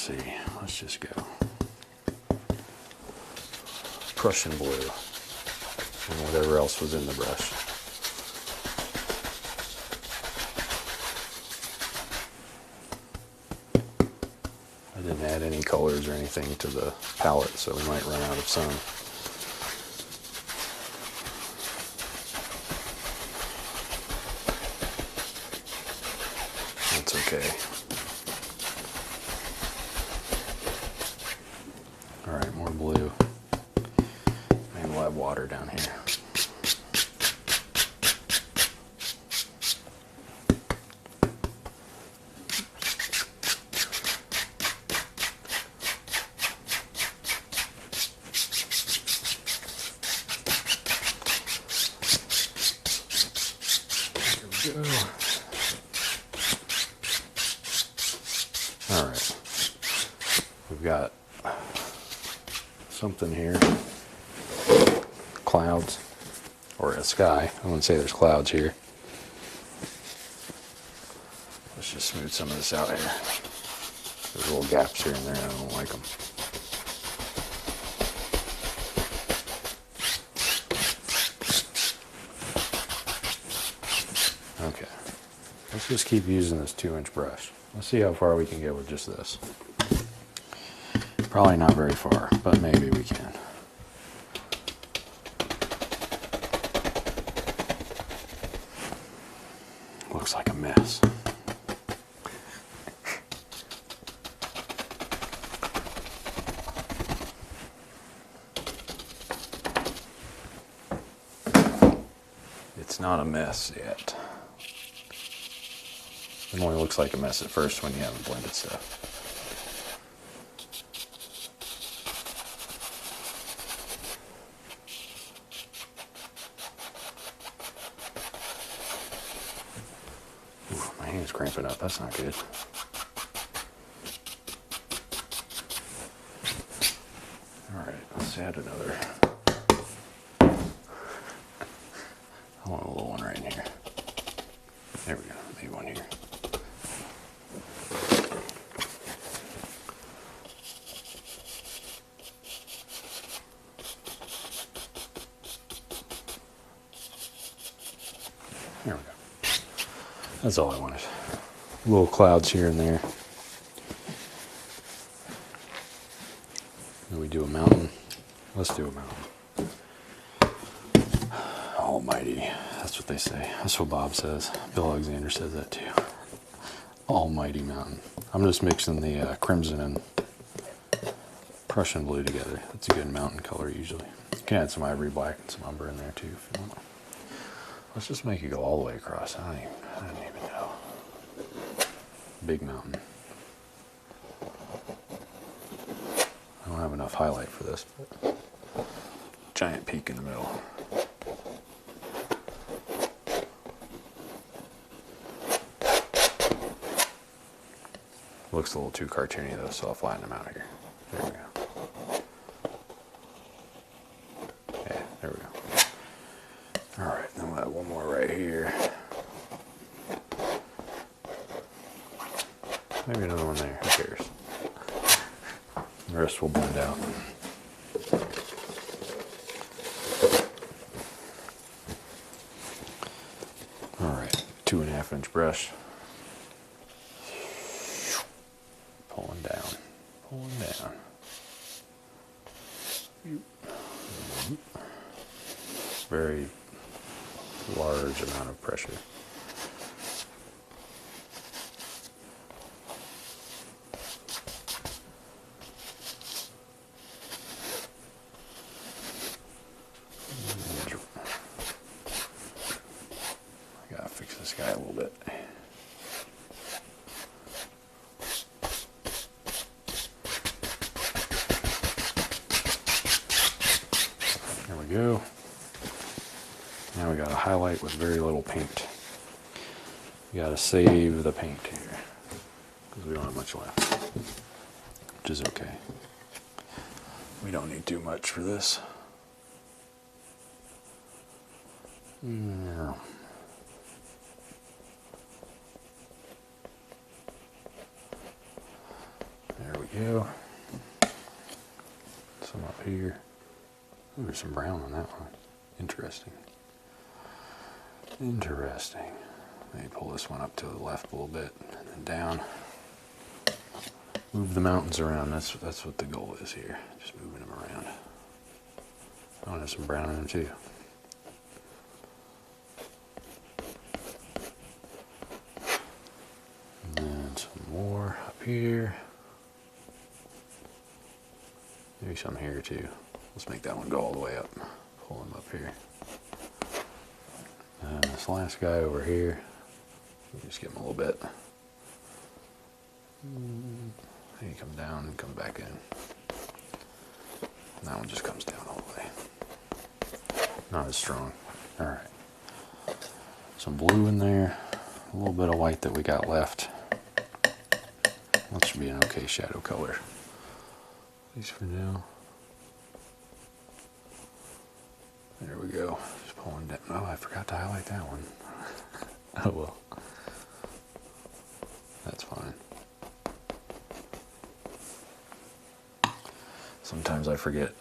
see. Let's just go Prussian blue and whatever else was in the brush. I didn't add any colors or anything to the palette, so we might run out of some. That's okay. All right, more blue. Maybe we'll have water down here. There we go. All right, we've got something here, clouds, or a sky. I wouldn't say there's clouds here. Let's just smooth some of this out here. There's little gaps here and there, I don't like them. Okay, let's just keep using this 2-inch brush. Let's see how far we can get with just this. Probably not very far, but maybe we can. Looks like a mess. It's not a mess yet. It only looks like a mess at first when you haven't blended stuff. Ooh, my hand's cramping up, that's not good. Alright, let's add another. I want a little one right in here. There we go, maybe one here. There we go. That's all I wanted. Little clouds here and there. Do we do a mountain? Let's do a mountain. Almighty. That's what they say. That's what Bob says. Bill Alexander says that too. Almighty mountain. I'm just mixing the crimson and Prussian blue together. That's a good mountain color usually. You can add some ivory black and some umber in there too if you want. Let's just make it go all the way across. I don't even know. Big mountain. I don't have enough highlight for this, but giant peak in the middle. Looks a little too cartoony though, so I'll flatten them out here. There we go. Yeah, there we go. All right, then we'll have one more right here. Maybe another one there, who cares? The rest will blend out. All right, 2.5-inch brush. Pulling down, pulling down. Very large amount of pressure. I gotta fix this guy a little bit. There we go. Now we got a highlight with very little paint. We gotta save the paint here because we don't have much left, which is okay. We don't need too much for this. No. There we we go. Some up here. Ooh, there's some brown on that one. Interesting. Interesting. Let me pull this one up to the left a little bit and then down. Move the mountains around. That's what the goal is here. Just moving them around. Oh, there's some brown in them too. And then some more up here. Maybe some here too. Let's make that one go all the way up. Pull him up here. And this last guy over here, just give him a little bit. And you come down and come back in. And that one just comes down all the way. Not as strong. Alright. Some blue in there. A little bit of white that we got left. That should be an okay shadow color. At least for now. There we go. Just pulling down. Oh, I forgot to highlight that one. Oh well. That's fine. Sometimes I forget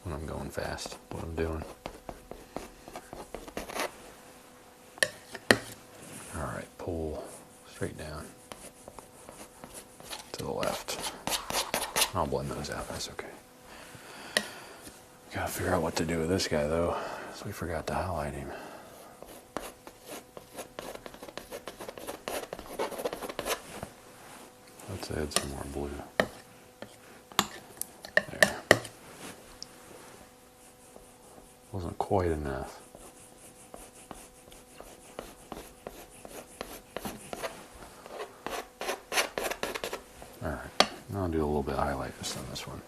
when I'm going fast what I'm doing. Alright, pull straight down to the left. I'll blend those out, that's okay. Gotta figure out what to do with this guy though, so we forgot to highlight him. Let's add some more blue. There. Wasn't quite enough. Alright, now I'll do a little bit of highlight just on this one.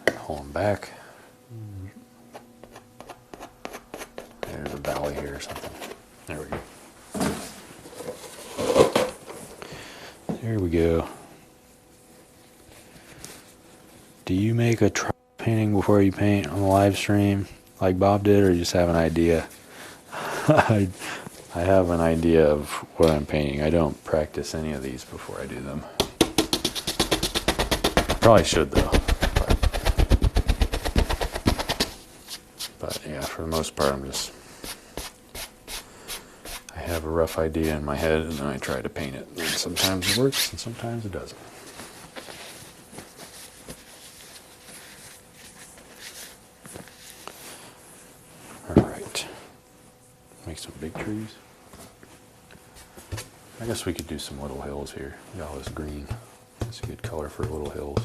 Pull them back. There's a valley here or something. There we go. There we go. Do you make a try painting before you paint on the live stream like Bob did, or you just have an idea? I have an idea of what I'm painting. I don't practice any of these before I do them. Probably should though. But yeah, for the most part, I have a rough idea in my head and then I try to paint it. And sometimes it works and sometimes it doesn't. Alright. Make some big trees. I guess we could do some little hills here. We got all this green. It's a good color for little hills.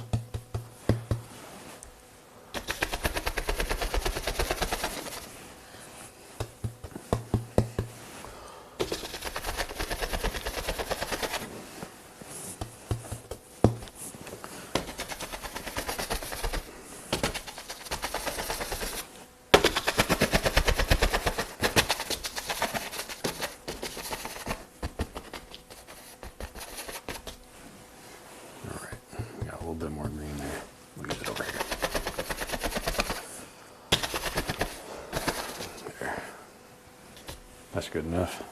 That's good enough.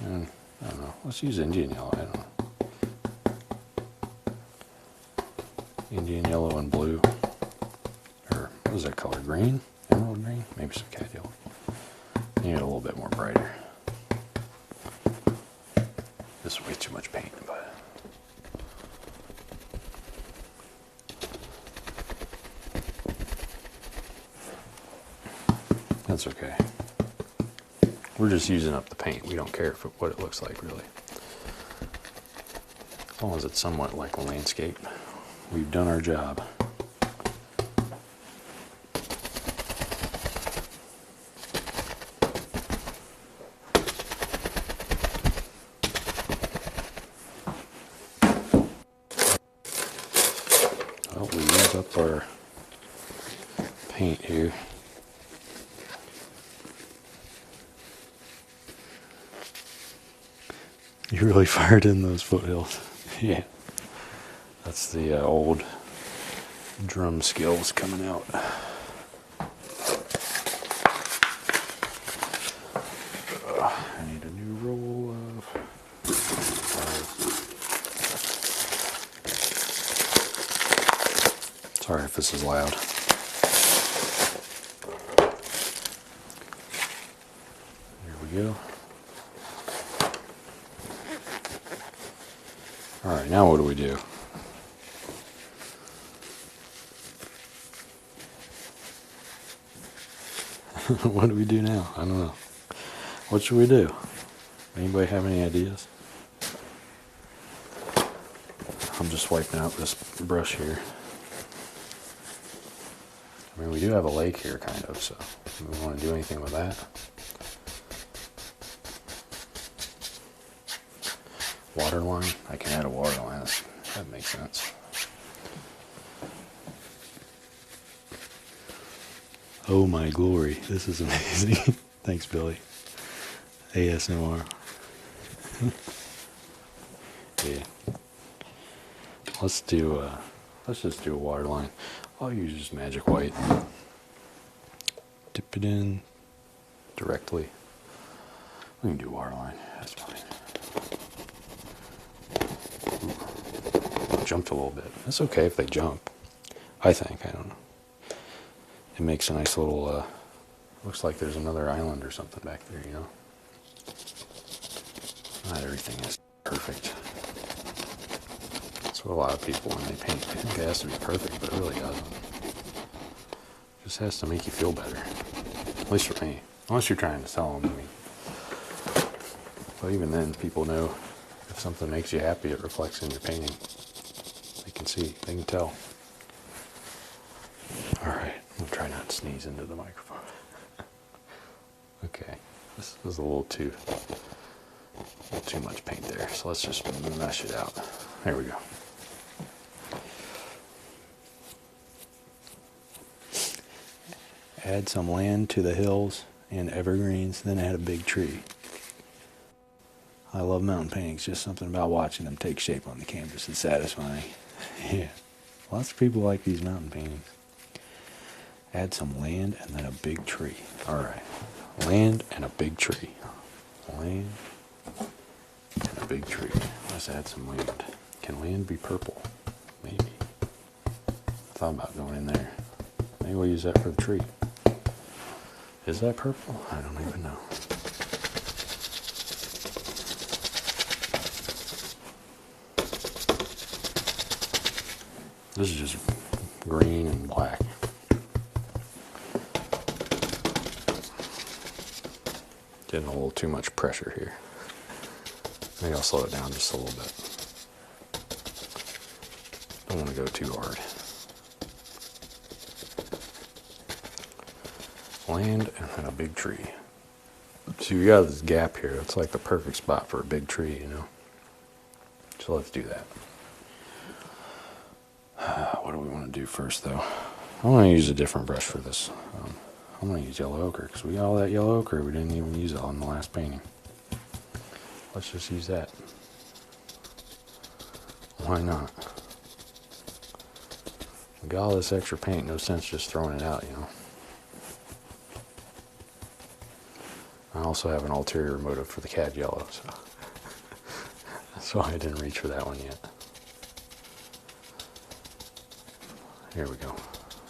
And I don't know. Let's use Indian yellow. I don't know. Indian yellow and blue. Or what is that color? Green? Emerald green? Maybe some cat yellow. Need it a little bit more brighter. This is way too much paint, but that's okay. We're just using up the paint. We don't care what it looks like, really. As long as it's somewhat like a landscape, we've done our job. Well, we use up our paint here. You really fired in those foothills. Yeah. That's the old drum skills coming out. I need a new roll of Sorry if this is loud. Here we go. All right, now what do we do? What do we do now? I don't know. What should we do? Anybody have any ideas? I'm just wiping out this brush here. I mean, we do have a lake here, kind of, so do we want to do anything with that? Water line? I can add a water line. That makes sense. Oh my glory, this is amazing. Thanks, Billy. ASMR. Yeah. Let's just do a water line. I'll use just magic white. Dip it in directly. We can do water line, that's fine. Ooh. Jumped a little bit. That's okay if they jump. I think, I don't know. It makes a nice little, looks like there's another island or something back there, you know? Not everything is perfect. That's what a lot of people, when they paint, they think it has to be perfect, but it really doesn't. It just has to make you feel better. At least for me. Unless you're trying to sell them to me. But even then, people know if something makes you happy, it reflects in your painting. They can see, they can tell. Alright, I'm going to try not to sneeze into the microphone. Okay, this was a little too much paint there, so let's just mesh it out. There we go. Add some land to the hills and evergreens, then add a big tree. I love mountain paintings, just something about watching them take shape on the canvas is satisfying. Yeah, lots of people like these mountain paintings. Add some land and then a big tree. Alright, land and a big tree. Land and a big tree. Let's add some land. Can land be purple? Maybe. I thought about going in there. Maybe we'll use that for the tree. Is that purple? I don't even know. This is just green and black. Getting a little too much pressure here. Maybe I'll slow it down just a little bit. Don't want to go too hard. Land and then a big tree. So you got this gap here. It's like the perfect spot for a big tree, you know. So let's do that. What do we want to do first, though? I want to use a different brush for this. I'm going to use yellow ochre because we got all that yellow ochre. We didn't even use it on the last painting. Let's just use that. Why not? We got all this extra paint. No sense just throwing it out, you know. I also have an ulterior motive for the cad yellow, so I didn't reach for that one yet. Here we go.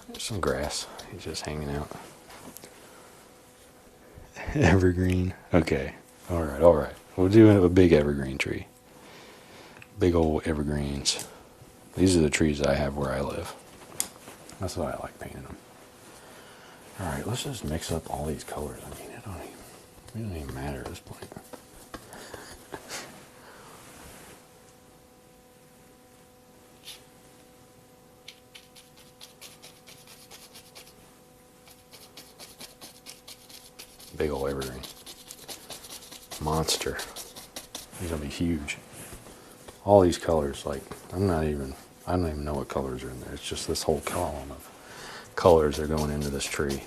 There's some grass. He's just hanging out. Evergreen. Okay. Alright, alright. We'll do a big evergreen tree. Big old evergreens. These are the trees I have where I live. That's why I like painting them. Alright, let's just mix up all these colors. I mean, it don't even matter at this point. Big old evergreen. Monster. He's gonna be huge. All these colors, like, I don't even know what colors are in there. It's just this whole column of colors that are going into this tree.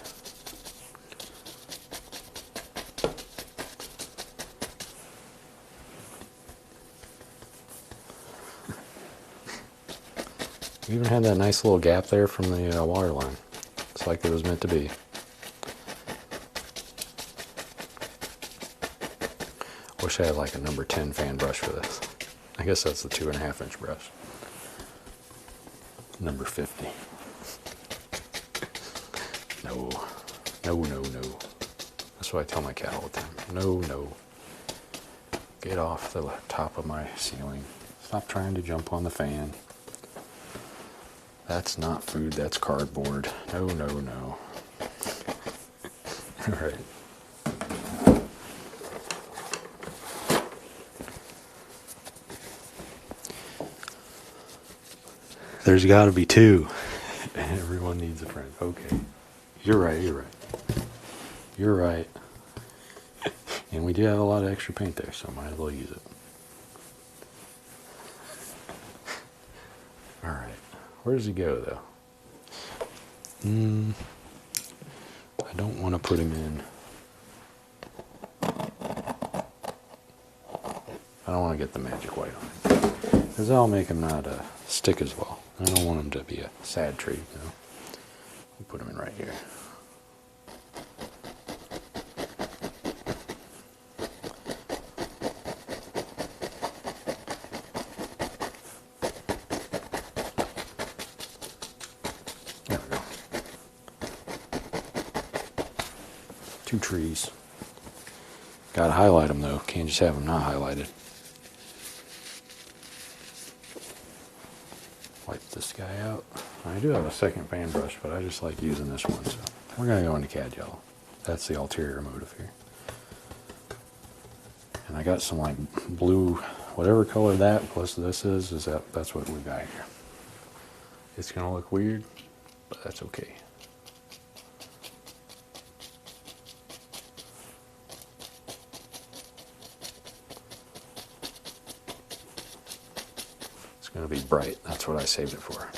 We even had that nice little gap there from the water line. It's like it was meant to be. Wish I had like a number 10 fan brush for this. I guess that's the 2.5 inch brush. Number 50. No. No, no, no. That's what I tell my cat all the time. No, no. Get off the top of my ceiling. Stop trying to jump on the fan. That's not food, that's cardboard. No, no, no. All right. There's got to be two. Everyone needs a friend. Okay. You're right, you're right. You're right. And we do have a lot of extra paint there, so might as well use it. All right. Where does he go, though? I don't want to put him in. I don't want to get the magic white on it, because that'll make him not stick as well. I don't want him to be a sad tree, you know. We'll put him in right here. There we go. Two trees. Gotta highlight them though. Can't just have them not highlighted. Wipe this guy out. I do have a second fan brush, but I just like using this one. So we're gonna go into cad yellow. That's the ulterior motive here. And I got some like blue, whatever color that plus this is that's what we got here. It's gonna look weird, but that's okay. It's gonna be bright. That's what I saved it for.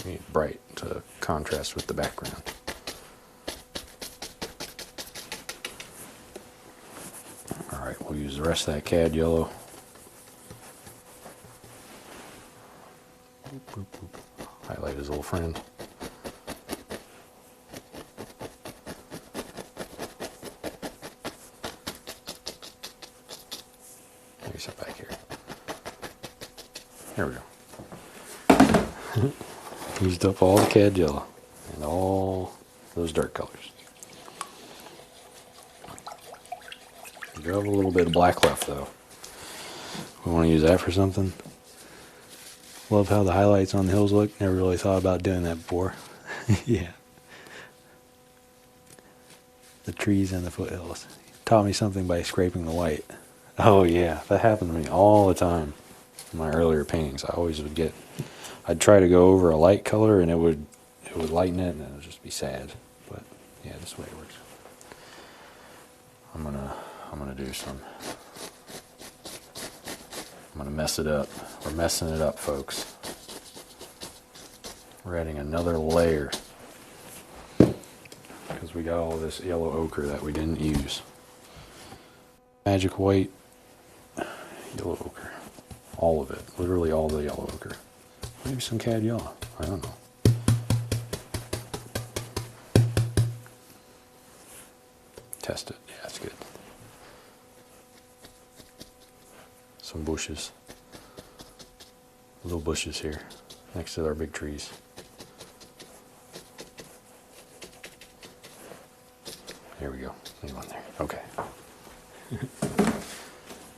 We need bright to contrast with the background. All right, we'll use the rest of that cad yellow. Boop, boop, boop. Highlight his little friend. Maybe sit back here. There we go. Used up all the cad yellow and all those dark colors. We do have a little bit of black left though. We want to use that for something. Love how the highlights on the hills look. Never really thought about doing that before. Yeah. The trees and the foothills. Taught me something by scraping the white. Oh yeah, that happened to me all the time. In my earlier paintings, I always would get. I'd try to go over a light color and it would lighten it and it would just be sad. But yeah, this way it works. I'm gonna do some. I'm gonna mess it up. We're messing it up, folks. We're adding another layer because we got all this yellow ochre that we didn't use. Magic white, yellow ochre, all of it, literally all the yellow ochre. Maybe some cad yellow. I don't know. Test it. Yeah, it's good. Some bushes. Little bushes here next to our big trees. There we go. Leave one there. Okay.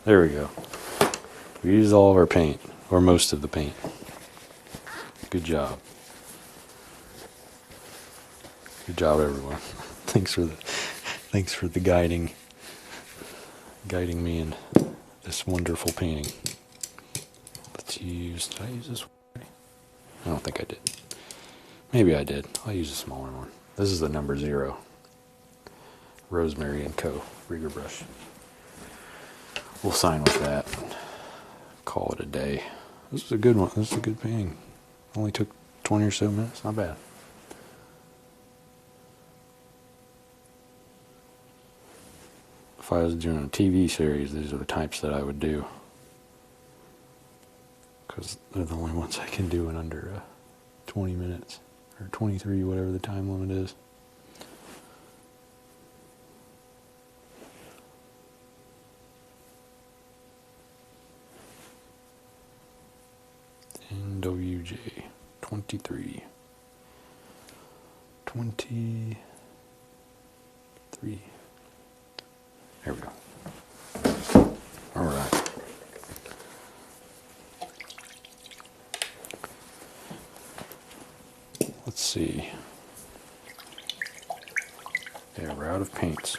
There we go. We used all of our paint, or most of the paint. Good job. Good job, everyone. Thanks for the guiding me in this wonderful painting. Let's use. Did I use this one? I don't think I did. Maybe I did. I'll use a smaller one. This is the number 0. Rosemary & Co. Rigger brush. We'll sign with that. Call it a day. This is a good one. This is a good painting. Only took 20 or so minutes. Not bad. If I was doing a TV series, these are the types that I would do. Because they're the only ones I can do in under 20 minutes. Or 23, whatever the time limit is. NWJ 23. 20. 3. There we go. All right. Let's see. Yeah, we're out of paints.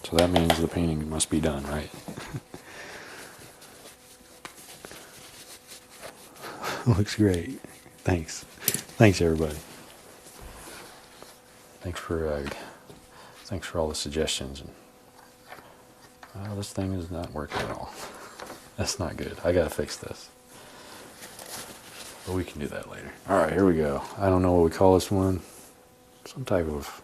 So that means the painting must be done, right? Looks great. Thanks. Thanks, everybody. Thanks for all the suggestions. And this thing is not working at all. That's not good. I gotta fix this. But we can do that later. All right, here we go. I don't know what we call this one. Some type of